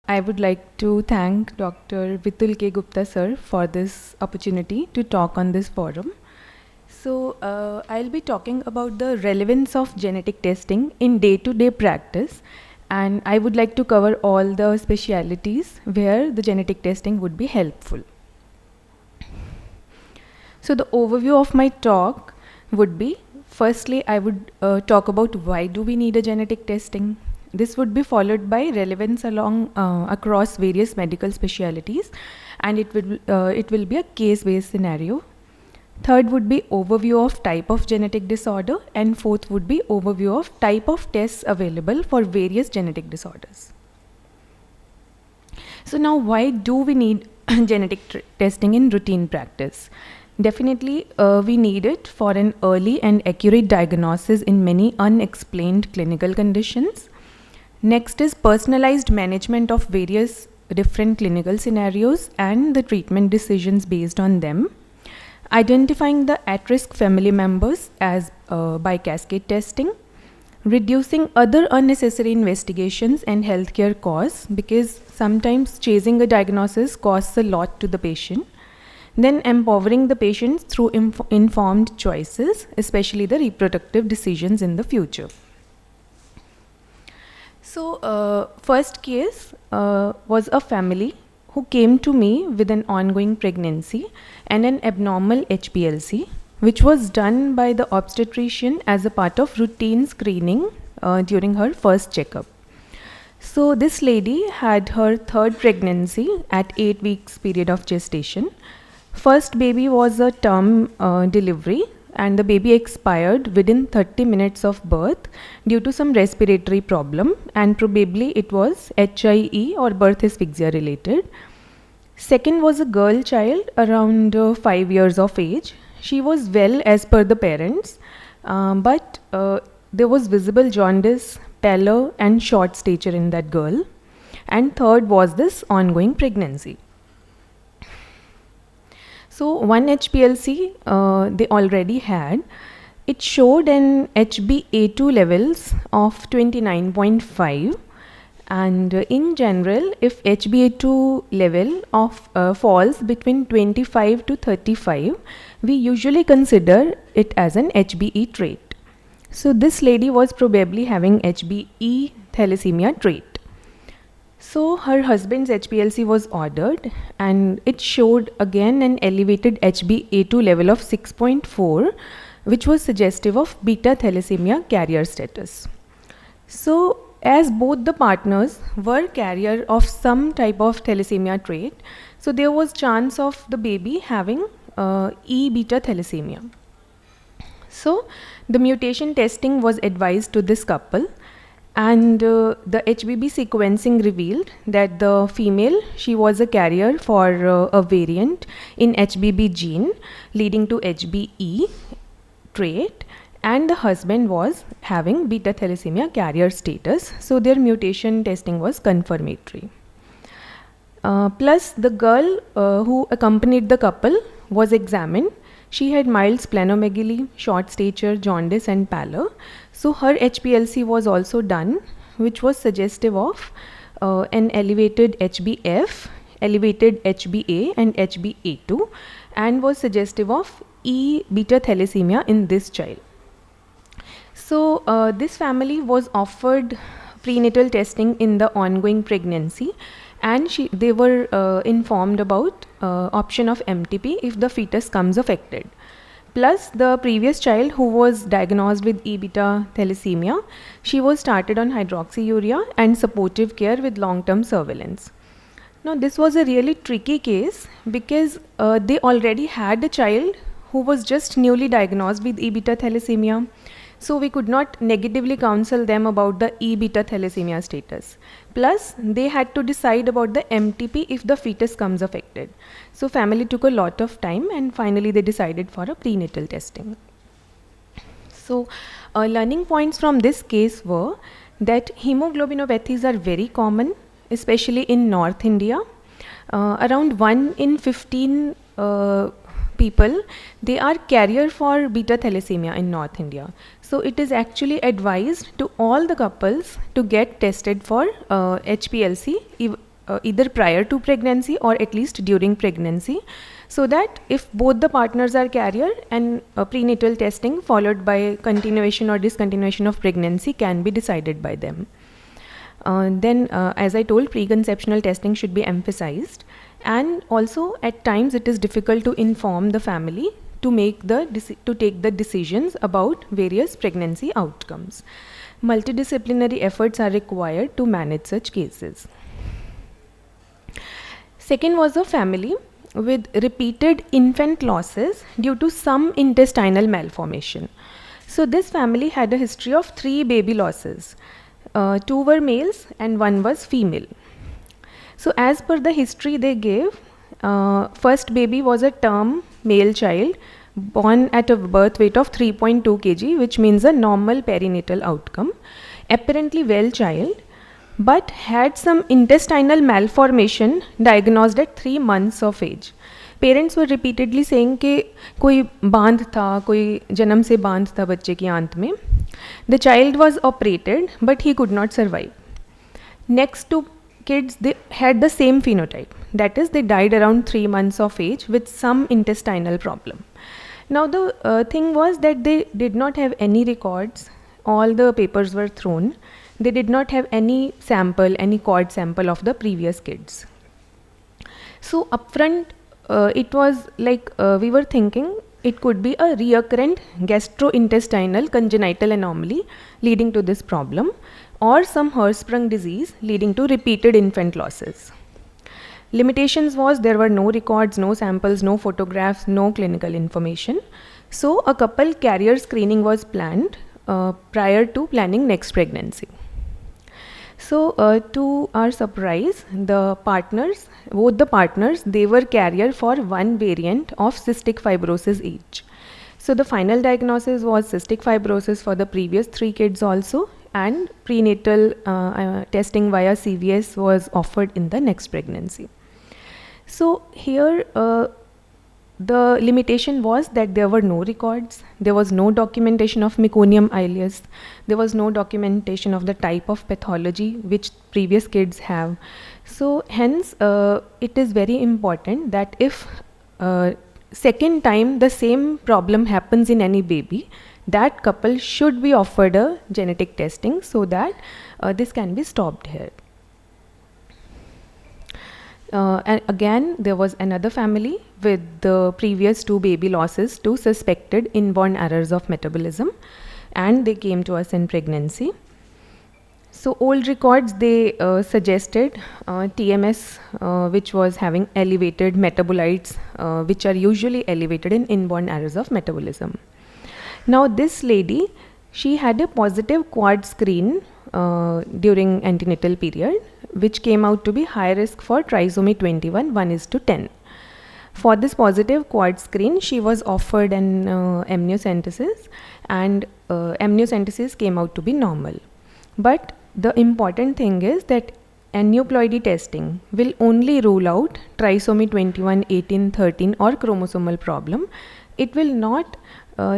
I would like to thank Dr. Vitul K. Gupta sir for this opportunity to talk on this forum. So I'll be talking about the relevance of genetic testing in day-to-day practice, and I would like to cover all the specialities where the genetic testing would be helpful. So the overview of my talk would be, firstly, I would talk about why do we need a genetic testing. This would be followed by relevance across various medical specialities, and it will be a case-based scenario. Third would be overview of type of genetic disorder, and fourth would be overview of type of tests available for various genetic disorders. So now, why do we need genetic testing in routine practice? Definitely, we need it for an early and accurate diagnosis in many unexplained clinical conditions. Next is personalized management of various different clinical scenarios and the treatment decisions based on them. Identifying the at-risk family members as by cascade testing. Reducing other unnecessary investigations and healthcare costs, because sometimes chasing a diagnosis costs a lot to the patient. Then empowering the patients through informed choices, especially the reproductive decisions in the future. So first case was a family who came to me with an ongoing pregnancy and an abnormal HPLC, which was done by the obstetrician as a part of routine screening during her first checkup. So this lady had her third pregnancy at 8 weeks period of gestation. First baby was a term delivery, and the baby expired within 30 minutes of birth due to some respiratory problem, and probably it was HIE or birth asphyxia related. Second was a girl child around 5 years of age. She was well as per the parents, but there was visible jaundice, pallor and short stature in that girl. And third was this ongoing pregnancy. So one HPLC they already had. It showed an HbA2 levels of 29.5, and in general, if HbA2 level of falls between 25 to 35, we usually consider it as an HbE trait. So this lady was probably having HbE thalassemia trait. So her husband's HPLC was ordered, and it showed again an elevated HbA2 level of 6.4, which was suggestive of beta thalassemia carrier status. So as both the partners were carrier of some type of thalassemia trait, so there was chance of the baby having E beta thalassemia. So the mutation testing was advised to this couple, and the HBB sequencing revealed that the female, she was a carrier for a variant in HBB gene leading to HBE trait, and the husband was having beta thalassemia carrier status, so their mutation testing was confirmatory. Plus the girl who accompanied the couple was examined. She had mild splenomegaly, short stature, jaundice and pallor. So her HPLC was also done, which was suggestive of an elevated HbF, elevated HbA and HbA2, and was suggestive of E beta thalassemia in this child. So this family was offered prenatal testing in the ongoing pregnancy, and they were informed about option of MTP if the fetus comes affected. Plus the previous child who was diagnosed with E beta thalassemia, she was started on hydroxyurea and supportive care with long-term surveillance. Now this was a really tricky case because they already had a child who was just newly diagnosed with E beta thalassemia. So we could not negatively counsel them about the E beta thalassemia status. Plus they had to decide about the MTP if the fetus comes affected. So family took a lot of time, and finally they decided for a prenatal testing. So learning points from this case were that hemoglobinopathies are very common, especially in North India. Around 1 in 15 people, they are carrier for beta thalassemia in North India. So it is actually advised to all the couples to get tested for HPLC either prior to pregnancy or at least during pregnancy, so that if both the partners are carrier, and prenatal testing followed by continuation or discontinuation of pregnancy can be decided by them. Then, as I told, preconceptional testing should be emphasized, and also at times it is difficult to inform the family to take the decisions about various pregnancy outcomes. Multidisciplinary efforts are required to manage such cases. Second was a family with repeated infant losses due to some intestinal malformation. So this family had a history of 3 baby losses. 2 were males and 1 was female. So as per the history they gave, first baby was a term male child born at a birth weight of 3.2 kg, which means a normal perinatal outcome, apparently well child, but had some intestinal malformation diagnosed at 3 months of age. Parents were repeatedly saying कि कोई बांध था, कोई जन्म से बांध था बच्चे की आंत में. The child was operated, but he could not survive. Next 2 kids, they had the same phenotype. That is, they died around 3 months of age with some intestinal problem. Now the thing was that they did not have any records. All the papers were thrown. They did not have any sample, any cord sample of the previous kids. So upfront, it was like we were thinking it could be a recurrent gastrointestinal congenital anomaly leading to this problem, or some Hirschsprung disease leading to repeated infant losses. Limitations was there were no records, no samples, no photographs, no clinical information. So a couple carrier screening was planned prior to planning next pregnancy. So to our surprise, both the partners, they were carrier for 1 variant of cystic fibrosis each. So the final diagnosis was cystic fibrosis for the previous 3 kids also, and prenatal testing via CVS was offered in the next pregnancy. So here the limitation was that there were no records, there was no documentation of meconium ileus, there was no documentation of the type of pathology which previous kids have. So hence it is very important that if second time the same problem happens in any baby, that couple should be offered a genetic testing so that this can be stopped here. And again, there was another family with the previous 2 baby losses to suspected inborn errors of metabolism, and they came to us in pregnancy. So old records, they suggested TMS, which was having elevated metabolites, which are usually elevated in inborn errors of metabolism. Now this lady, she had a positive quad screen during antenatal period, which came out to be high risk for trisomy 21, 1:10. For this positive quad screen, she was offered an amniocentesis, and amniocentesis came out to be normal. But the important thing is that aneuploidy testing will only rule out trisomy 21, 18, 13 or chromosomal problem. It will not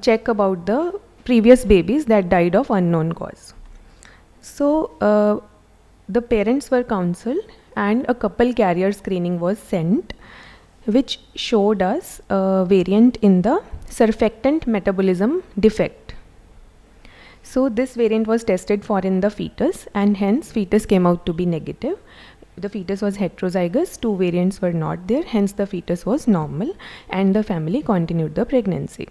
check about the previous babies that died of unknown cause. So the parents were counseled and a couple carrier screening was sent, which showed us a variant in the surfactant metabolism defect. So this variant was tested for in the fetus, and hence fetus came out to be negative. The fetus was heterozygous, 2 variants were not there, hence the fetus was normal and the family continued the pregnancy.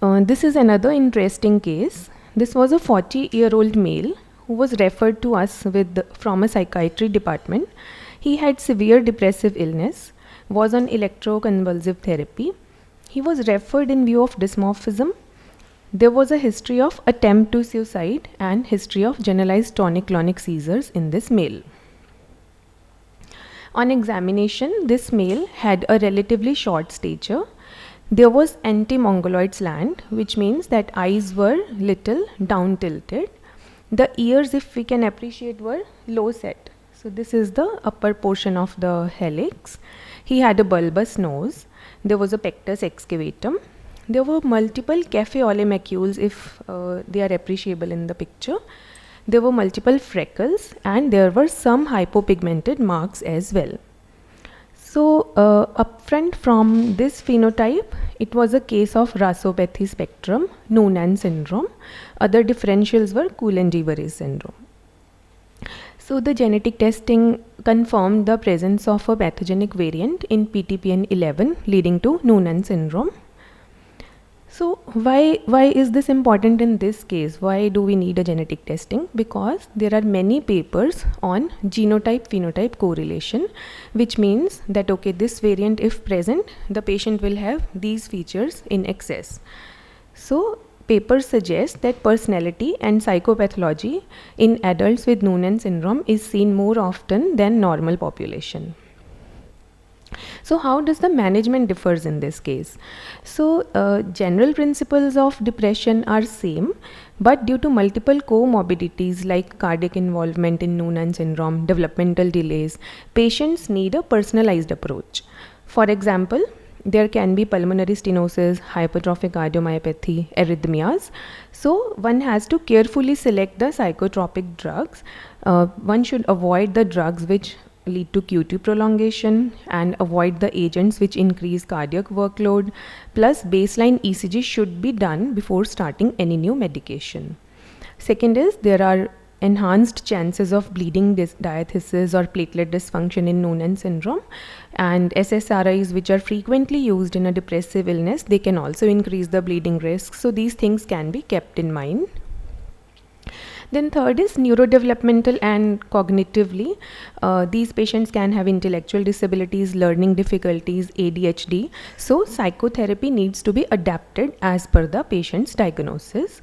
This is another interesting case. This was a 40-year-old male who was referred to us from a psychiatry department. He had severe depressive illness, was on electroconvulsive therapy. He was referred in view of dysmorphism. There was a history of attempt to suicide and history of generalized tonic-clonic seizures in this male. On examination, this male had a relatively short stature. There was anti-mongoloid slant, which means that eyes were little down tilted. The ears, if we can appreciate, were low set. So this is the upper portion of the helix. He had a bulbous nose. There was a pectus excavatum. There were multiple cafe ole macules, if they are appreciable in the picture. There were multiple freckles and there were some hypopigmented marks as well. So upfront from this phenotype, it was a case of rasopathy spectrum, Noonan syndrome. Other differentials were Coulon-Devereux syndrome. So the genetic testing confirmed the presence of a pathogenic variant in PTPN11 leading to Noonan syndrome. So why is this important in this case? Why do we need a genetic testing? Because there are many papers on genotype-phenotype correlation, which means that okay, this variant if present, the patient will have these features in excess. So papers suggest that personality and psychopathology in adults with Noonan syndrome is seen more often than normal population. So how does the management differs in this case? So general principles of depression are same, but due to multiple comorbidities like cardiac involvement in Noonan syndrome, developmental delays, patients need a personalized approach. For example, there can be pulmonary stenosis, hypertrophic cardiomyopathy, arrhythmias. So one has to carefully select the psychotropic drugs. One should avoid the drugs which lead to QT prolongation and avoid the agents which increase cardiac workload. Plus baseline ECG should be done before starting any new medication. Second is there are enhanced chances of bleeding diathesis or platelet dysfunction in Noonan syndrome, and SSRIs which are frequently used in a depressive illness, they can also increase the bleeding risk. So these things can be kept in mind. Then third is neurodevelopmental and cognitively. These patients can have intellectual disabilities, learning difficulties, ADHD. So psychotherapy needs to be adapted as per the patient's diagnosis,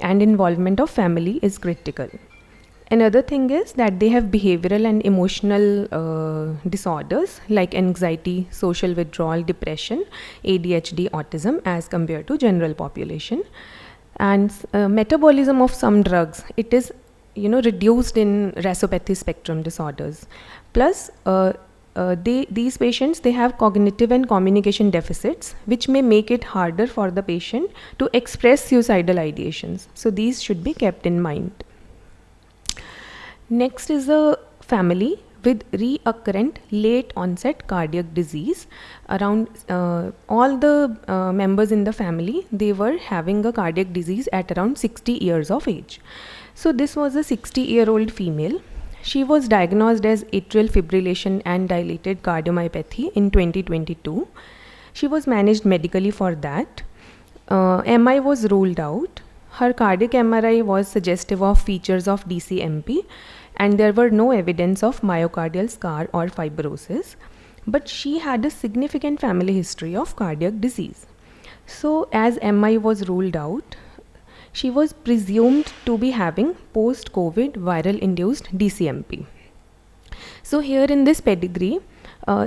and involvement of family is critical. Another thing is that they have behavioral and emotional disorders like anxiety, social withdrawal, depression, ADHD, autism as compared to general population. And metabolism of some drugs, it is reduced in rasopathy spectrum disorders. Plus these patients, they have cognitive and communication deficits which may make it harder for the patient to express suicidal ideations. So these should be kept in mind. Next is a family with recurrent late onset cardiac disease. Around all the members in the family, they were having a cardiac disease at around 60 years of age. So this was a 60-year-old female. She was diagnosed as atrial fibrillation and dilated cardiomyopathy in 2022. She was managed medically for that. MI was ruled out. Her cardiac MRI was suggestive of features of DCMP, and there were no evidence of myocardial scar or fibrosis, but she had a significant family history of cardiac disease. So as MI was ruled out, she was presumed to be having post-COVID viral-induced DCMP. So here in this pedigree,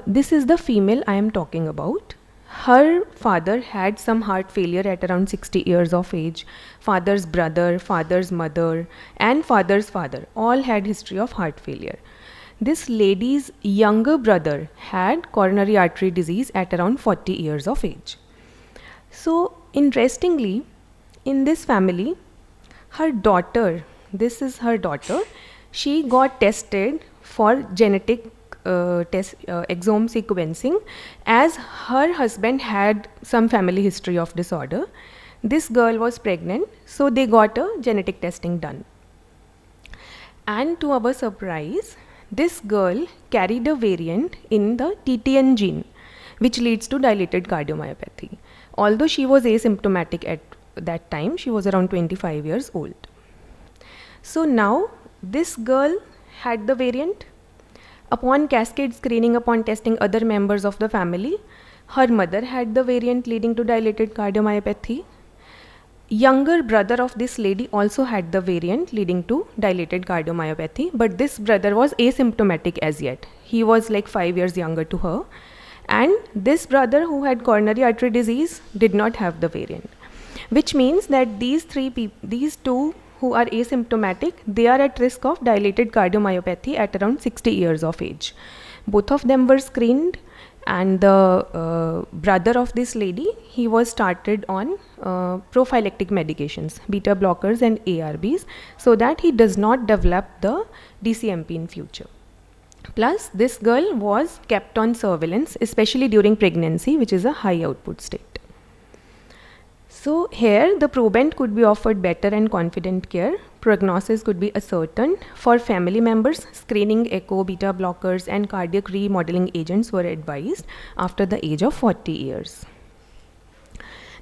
this is the female I am talking about. Her father had some heart failure at around 60 years of age. Father's brother, father's mother, and father's father all had history of heart failure. This lady's younger brother had coronary artery disease at around 40 years of age. So interestingly, in this family, her daughter, this is her daughter, she got tested for genetic exome sequencing as her husband had some family history of disorder. This girl was pregnant, so they got a genetic testing done. And to our surprise, this girl carried a variant in the TTN gene, which leads to dilated cardiomyopathy. Although she was asymptomatic at that time, she was around 25 years old. So now this girl had the variant. Upon cascade screening, upon testing other members of the family, her mother had the variant leading to dilated cardiomyopathy. Younger brother of this lady also had the variant leading to dilated cardiomyopathy, but this brother was asymptomatic as yet. He was like 5 years younger to her. And this brother who had coronary artery disease did not have the variant, which means that these two who are asymptomatic, they are at risk of dilated cardiomyopathy at around 60 years of age. Both of them were screened And the brother of this lady, he was started on prophylactic medications, beta blockers and ARBs, so that he does not develop the DCMP in future. Plus, this girl was kept on surveillance, especially during pregnancy, which is a high output state. So here the proband could be offered better and confident care. Prognosis could be ascertained. For family members, screening echo, beta blockers and cardiac remodeling agents were advised after the age of 40 years.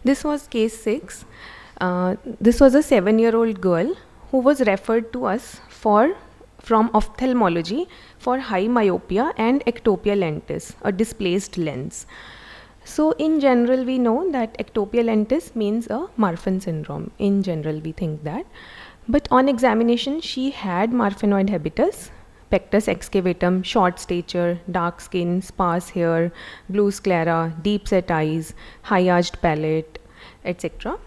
This was case 6. This was a 7-year-old girl who was referred to us from ophthalmology for high myopia and ectopia lentis, a displaced lens. So in general, we know that ectopia lentis means a Marfan syndrome. In general, we think that. But on examination, she had Marfanoid habitus, pectus excavatum, short stature, dark skin, sparse hair, blue sclera, deep set eyes, high arched palate, etc.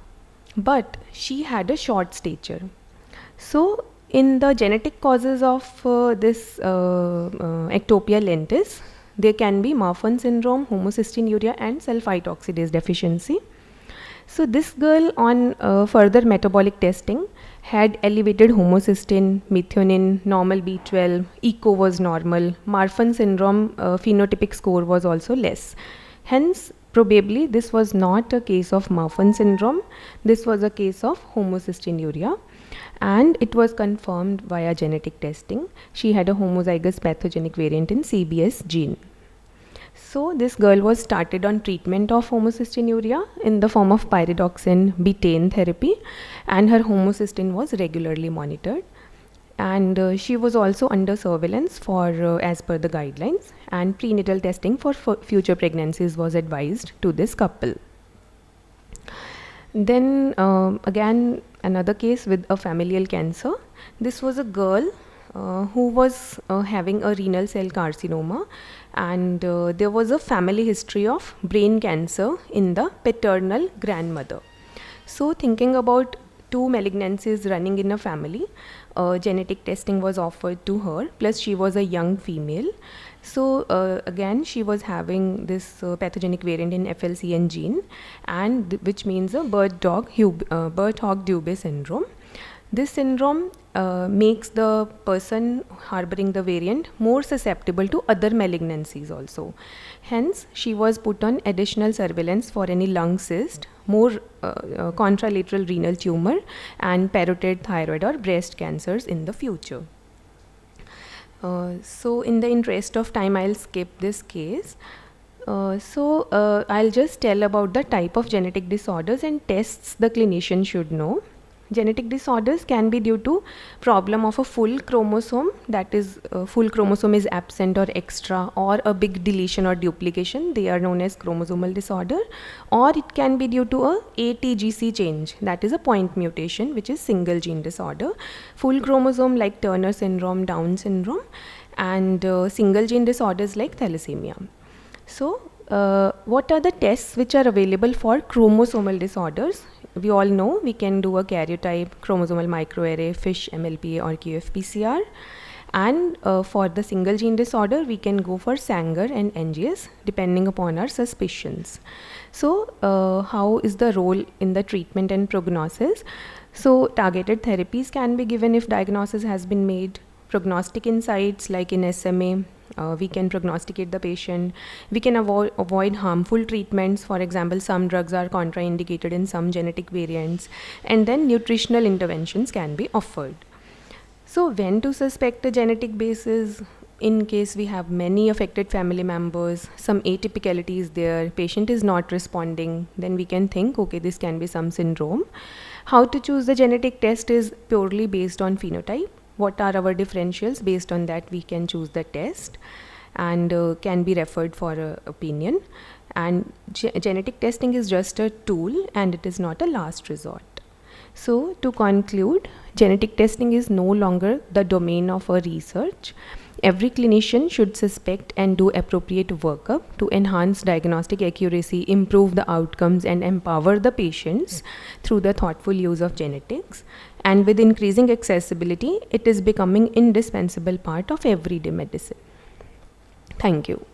But she had a short stature. So in the genetic causes of this ectopia lentis, there can be Marfan syndrome, homocystinuria and sulfite oxidase deficiency. So this girl on further metabolic testing had elevated homocysteine, methionine, normal B12, echo was normal, Marfan syndrome phenotypic score was also less. Hence, probably this was not a case of Marfan syndrome, this was a case of homocystinuria. And it was confirmed via genetic testing. She had a homozygous pathogenic variant in CBS gene. So this girl was started on treatment of homocystinuria in the form of pyridoxine betaine therapy, and her homocysteine was regularly monitored. And she was also under surveillance for as per the guidelines, and prenatal testing for future pregnancies was advised to this couple. Then again, another case with a familial cancer. This was a girl who was having a renal cell carcinoma, and there was a family history of brain cancer in the paternal grandmother. So thinking about 2 malignancies running in a family, genetic testing was offered to her, plus she was a young female. So again, she was having this pathogenic variant in FLCN gene, and which means a Birt-Hogg-Dubé syndrome. This syndrome makes the person harboring the variant more susceptible to other malignancies also. Hence, she was put on additional surveillance for any lung cyst, more contralateral renal tumor, and parotid, thyroid or breast cancers in the future. So in the interest of time, I'll skip this case. I'll just tell about the type of genetic disorders and tests the clinician should know. Genetic disorders can be due to problem of a full chromosome, that is full chromosome is absent or extra, or a big deletion or duplication, they are known as chromosomal disorder, or it can be due to a ATGC change, that is a point mutation, which is single gene disorder. Full chromosome like Turner syndrome, Down syndrome, and single gene disorders like thalassemia. So what are the tests which are available for chromosomal disorders? We all know we can do a karyotype, chromosomal microarray, FISH, MLPA or QFPCR. And for the single gene disorder, we can go for Sanger and NGS depending upon our suspicions. So how is the role in the treatment and prognosis? So targeted therapies can be given if diagnosis has been made. Prognostic insights like in SMA, we can prognosticate the patient. We can avoid harmful treatments. For example, some drugs are contraindicated in some genetic variants, and then nutritional interventions can be offered. So when to suspect a genetic basis? In case we have many affected family members, some atypicality is there, patient is not responding, then we can think, okay, this can be some syndrome. How to choose the genetic test is purely based on phenotype. What are our differentials? Based on that, we can choose the test and can be referred for opinion. And genetic testing is just a tool and it is not a last resort. So to conclude, genetic testing is no longer the domain of a research. Every clinician should suspect and do appropriate workup to enhance diagnostic accuracy, improve the outcomes and empower the patients through the thoughtful use of genetics. And with increasing accessibility, it is becoming indispensable part of everyday medicine. Thank you.